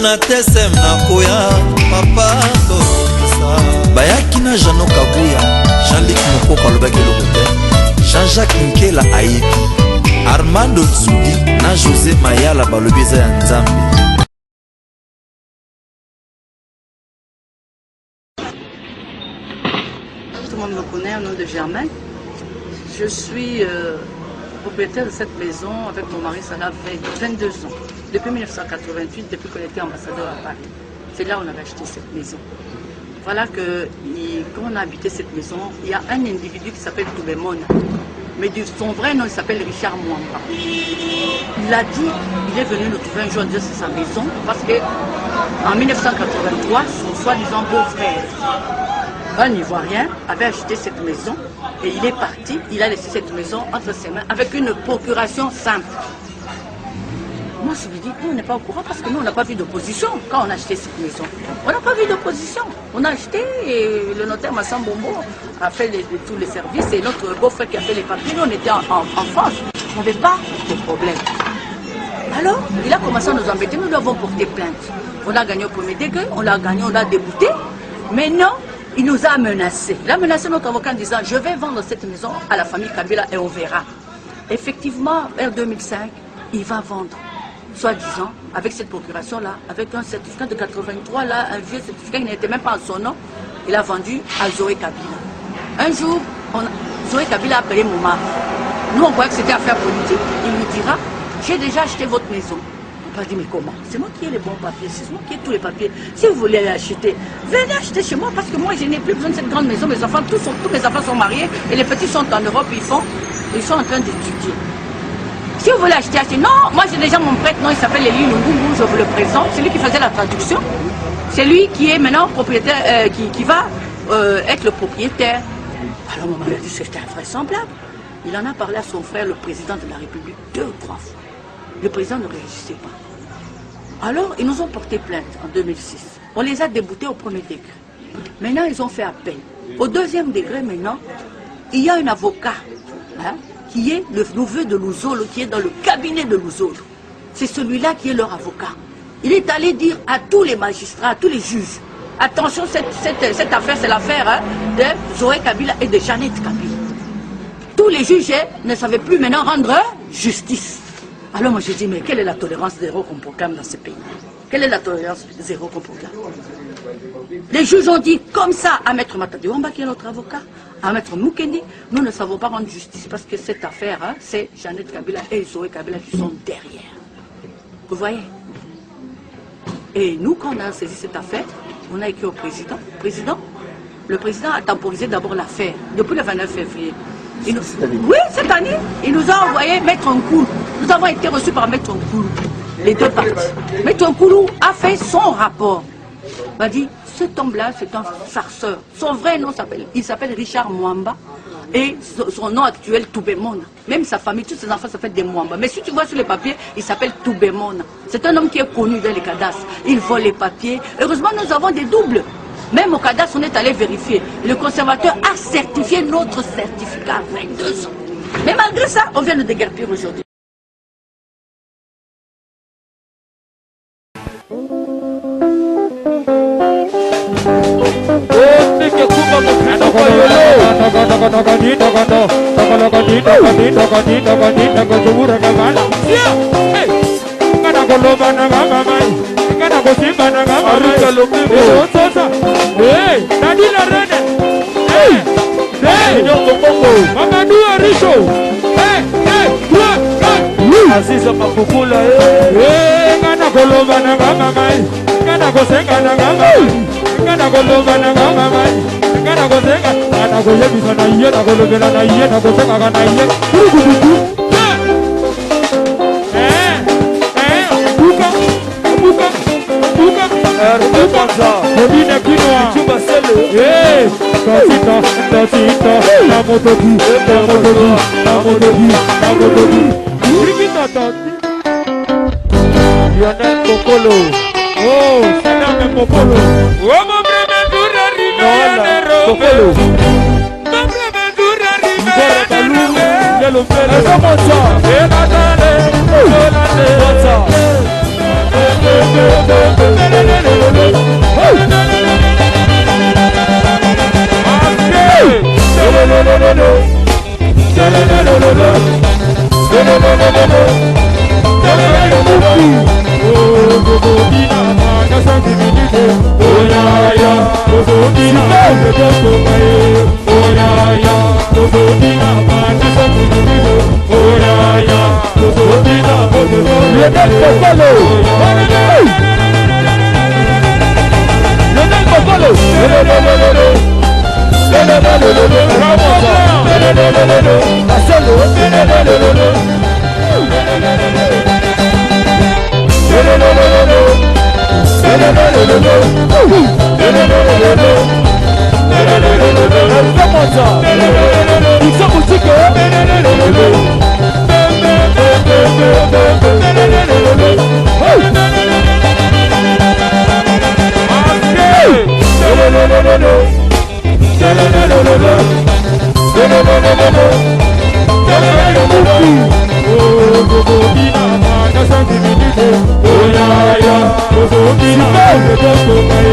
na tesem na koya papa tokisa bayaki na Jano Kabuya Jean-Luc Mokoko alobaki eloko te Jean-Jacques Nkela ayebi Armando Tsudi na José Mayala balobi eza ya Nzambe. Tout le monde me connaît au nom de Germain. Je suis propriétaire de cette maison avec mon mari, ça fait 22 ans. Depuis 1988, depuis qu'on était ambassadeur à Paris. C'est là où on avait acheté cette maison. Voilà que quand on a habité cette maison, il y a un individu qui s'appelle Toubemona. Mais son vrai nom, il s'appelle Richard Mwamba. Il a dit, il est venu nous trouver un jour, dire c'est sa maison, parce qu'en 1983, son soi-disant beau-frère, un Ivoirien, avait acheté cette maison et il est parti, il a laissé cette maison entre ses mains avec une procuration simple. Moi, je lui dis, nous, on n'est pas au courant parce que nous, on n'a pas vu d'opposition quand on a acheté cette maison. On n'a pas vu d'opposition. On a acheté et le notaire Massan Bombo a fait tous les services et notre beau-frère qui a fait les papiers. Nous, on était en France. On n'avait pas de problème. Alors, il a commencé à nous embêter. Nous devons porter plainte. On a gagné au premier degré, on l'a gagné, on l'a débouté. Mais non, il nous a menacés. Il a menacé notre avocat en disant, je vais vendre cette maison à la famille Kabila et on verra. Effectivement, vers 2005, il va vendre. Soi-disant, avec cette procuration-là, avec un certificat de 83, là, un vieux certificat qui n'était même pas en son nom, il a vendu à Zoé Kabila. Un jour, Zoé Kabila a appelé mon mari. Nous, on croyait que c'était affaire politique. Il nous dira, j'ai déjà acheté votre maison. On va dire, mais comment? C'est moi qui ai les bons papiers, c'est moi qui ai tous les papiers. Si vous voulez l'acheter, venez acheter chez moi parce que moi, je n'ai plus besoin de cette grande maison. Mes enfants, tous mes enfants sont mariés et les petits sont en Europe, ils sont en train d'étudier. Si vous voulez acheter, achetez. Non, moi j'ai déjà mon prêtre, non, il s'appelle Eli Lungungu, je vous le présente. C'est lui qui faisait la traduction. C'est lui qui est maintenant propriétaire, qui va être le propriétaire. Alors mon mari a dit c'était invraisemblable. Il en a parlé à son frère, le président de la République, 2 ou 3 fois. Le président ne réagissait pas. Alors ils nous ont porté plainte en 2006. On les a déboutés au premier degré. Maintenant ils ont fait appel. Au deuxième degré maintenant, il y a un avocat. Hein, qui est le neveu de Luzolo, qui est dans le cabinet de Luzolo. C'est celui-là qui est leur avocat. Il est allé dire à tous les magistrats, à tous les juges, attention, cette affaire, c'est l'affaire de Zoé Kabila et de Jeannette Kabila. Tous les juges ne savaient plus maintenant rendre justice. Alors moi je dis, mais quelle est la tolérance zéro qu'on proclame dans ce pays? Quelle est la tolérance zéro qu'on proclame? Les juges ont dit comme ça à Maître Matadi Wamba, qui est notre avocat, à Maître Mukendi, nous ne savons pas rendre justice parce que cette affaire, c'est Jeannette Kabila et Zoé Kabila qui sont derrière. Vous voyez? Et nous, quand on a saisi cette affaire, on a écrit au président. Le président a temporisé d'abord l'affaire, depuis le 29 février. Oui, cette année, il nous a envoyé Maître Nkoulou. Nous avons été reçus par Maître Nkoulou, les deux parties. Maître Nkoulou a fait son rapport. Il a dit, cet homme-là, c'est un farceur. Son vrai nom s'appelle Richard Mwamba. Et son nom actuel, Toubemona. Même sa famille, tous ses enfants s'appellent des Mwamba. Mais si tu vois sur les papiers, il s'appelle Toubemona. C'est un homme qui est connu dans les cadastres. Il vole les papiers. Heureusement, nous avons des doubles. Même au cadastre, on est allé vérifier. Le conservateur a certifié notre certificat à 22 ans. Mais malgré ça, on vient de déguerpir aujourd'hui. Oh, Lionel Kokolo. Lionel Kokolo. Oh,